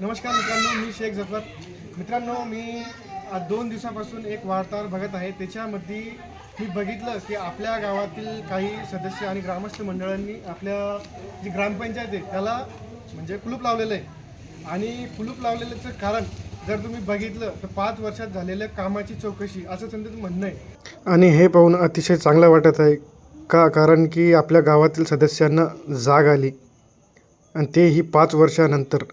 नमस्कार मित्रांनो, मी शेख जफर. मित्रांनो, मी आज 2 दिवसापासून एक वार्ताहर बघत आहे. त्याच्यामध्ये मी बघितलं की आपल्या गावातील काही सदस्य आणि ग्रामस्थ मंडळांनी आपल्या जी ग्रामपंचायत आहे त्याला म्हणजे कुलूप लावलेलं आहे. आणि कुलूप लावलेल्याचं कारण जर तुम्ही बघितलं तर 5 वर्षात झालेल्या कामाची चौकशी असं त्यांचं म्हणणं आहे. आणि हे पाहून अतिशय चांगलं वाटत आहे कारण की आपल्या गावातील सदस्यांना जाग आली आणि तेही 5 वर्षानंतर.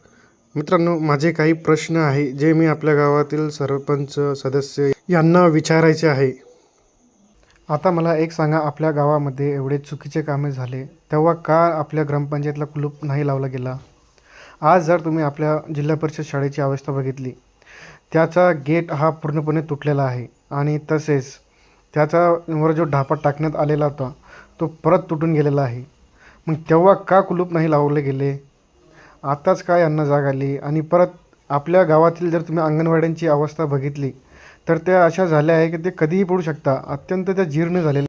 मित्रांनो, माझे काही प्रश्न आहे जे मी आपल्या गावातील सरपंच सदस्य यांना विचारायचे आहे. आता मला एक सांगा, आपल्या गावामध्ये एवढे चुकीचे कामे झाले तेव्हा का आपल्या ग्रामपंचायतला कुलूप नाही लावला गेला? आज जर तुम्ही आपल्या जिल्हा परिषद शाळेची अवस्था बघितली, त्याचा गेट हा पूर्णपणे तुटलेला आहे आणि तसेच त्याच्यावर जो ढापा टाकण्यात आलेला होता तो परत तुटून गेलेला आहे. मग तेव्हा का कुलूप नाही लावले गेले? आताच काय यांना जाग आली? आणि परत आपल्या गावातील जर तुम्ही अंगणवाड्यांची अवस्था बघितली तर त्या अशा झाल्या आहे की ते कधीही पडू शकता, अत्यंत त्या जीर्ण झालेल्या.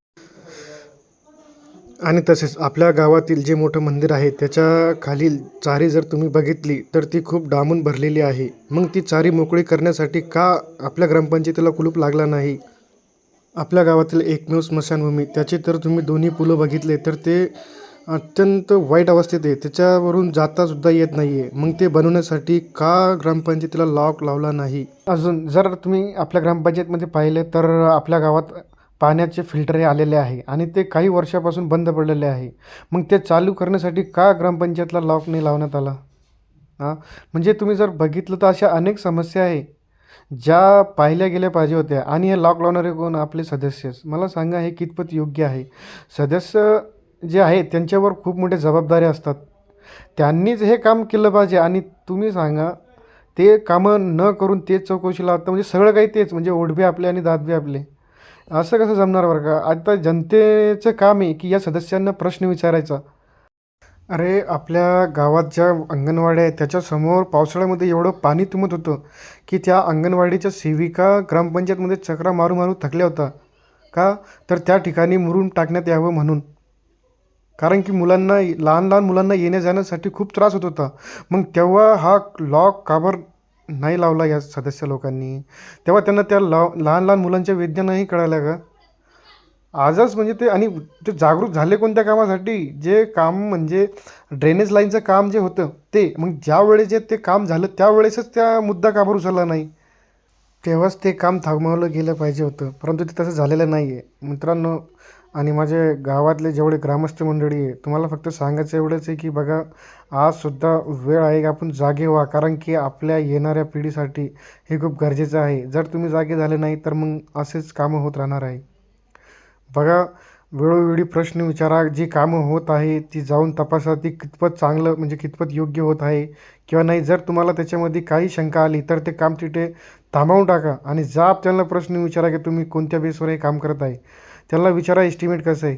आणि तसेच आपल्या गावातील जे मोठं मंदिर आहे त्याच्या खालील चारी जर तुम्ही बघितली तर ती खूप डांबून भरलेली आहे. मग ती चारी मोकळी करण्यासाठी का आपल्या ग्रामपंचायतीला कुलूप लागला नाही? आपल्या गावातील एकमेव स्मशानभूमी, त्याचे तर तुम्ही दोन्ही पुलं बघितले तर ते अत्यंत वाईट अवस्थेत आहे. त्याच्यावरून जातासुद्धा येत नाही आहे. मग ते बनवण्यासाठी का ग्रामपंचायतीला लॉक लावला नाही? अजून जर तुम्ही आपल्या ग्रामपंचायतमध्ये पाहिले तर आपल्या गावात पाण्याचे फिल्टर हे आलेले आहे आणि ते काही वर्षापासून बंद पडलेले आहे. मग ते चालू करण्यासाठी का ग्रामपंचायतला लॉक नाही लावण्यात आला? म्हणजे तुम्ही जर बघितलं तर अशा अनेक समस्या आहे ज्या पाहिल्या गेल्या पाहिजे होत्या. आणि हे लॉक लावणारे कोण? आपले सदस्यच. मला सांगा, हे कितपत योग्य आहे? सदस्य जे आहेत त्यांच्यावर खूप मोठे जबाबदारी असतात. त्यांनीच हे काम केलं पाहिजे आणि तुम्ही सांगा, ते कामं न करून तेच चौकशी लावतं, म्हणजे सगळं काही तेच, म्हणजे ओठ बी आपले आणि दात बी आपले. असं कसं जमणार बरं का? आता जनतेचं काम आहे की या सदस्यांना प्रश्न विचारायचा. अरे, आपल्या गावात ज्या अंगणवाड्या आहेत त्याच्यासमोर पावसाळ्यामध्ये एवढं पाणी तुंबत होतं की त्या अंगणवाडीच्या सेविका ग्रामपंचायतमध्ये चकरा मारू मारू थकल्या होत्या. का? तर त्या ठिकाणी मुरुम टाकण्यात यावं म्हणून. कारण की लहान लहान मुलांना येण्या जाण्यासाठी खूप त्रास होत होता. मग तेव्हा हा लॉक का बरं नाही लावला या सदस्य लोकांनी? तेव्हा त्यांना त्या लहान लहान मुलांच्या वेदना नाही कळाल्या का? आजच म्हणजे ते, आणि ते जागरूक झाले कोणत्या कामासाठी? जे काम म्हणजे ड्रेनेज लाईनचं काम जे होतं ते, मग ज्यावेळेस जे ते काम झालं त्यावेळेसच त्या मुद्दा का बरं उचलला नाही? तेव्हाच ते काम थांबवलं गेलं पाहिजे होतं, परंतु ते तसं झालेलं नाही आहे. मित्रांनो, आणि माझे गावातले जेवढे ग्रामस्थ मंडळी आहे, तुम्हाला फक्त सांगायचं एवढंच आहे की बघा, आजसुद्धा वेळ आहे की आपण जागे व्हा, कारण की आपल्या येणाऱ्या पिढीसाठी हे खूप गरजेचं आहे. जर तुम्ही जागे झाले नाही तर मग असेच कामं होत राहणार आहे. बघा, वेळोवेळी प्रश्न विचारा. जी कामं होत आहे ती जाऊन तपासा, ती कितपत चांगलं म्हणजे कितपत योग्य होत आहे किंवा नाही. जर तुम्हाला त्याच्यामध्ये काही शंका आली तर ते काम तिथे थांबवून टाका आणि जा त्यांना प्रश्न विचारा की तुम्ही कोणत्या बेसवर हे काम करत आहे. त्यांना विचारा एस्टिमेट कसं आहे.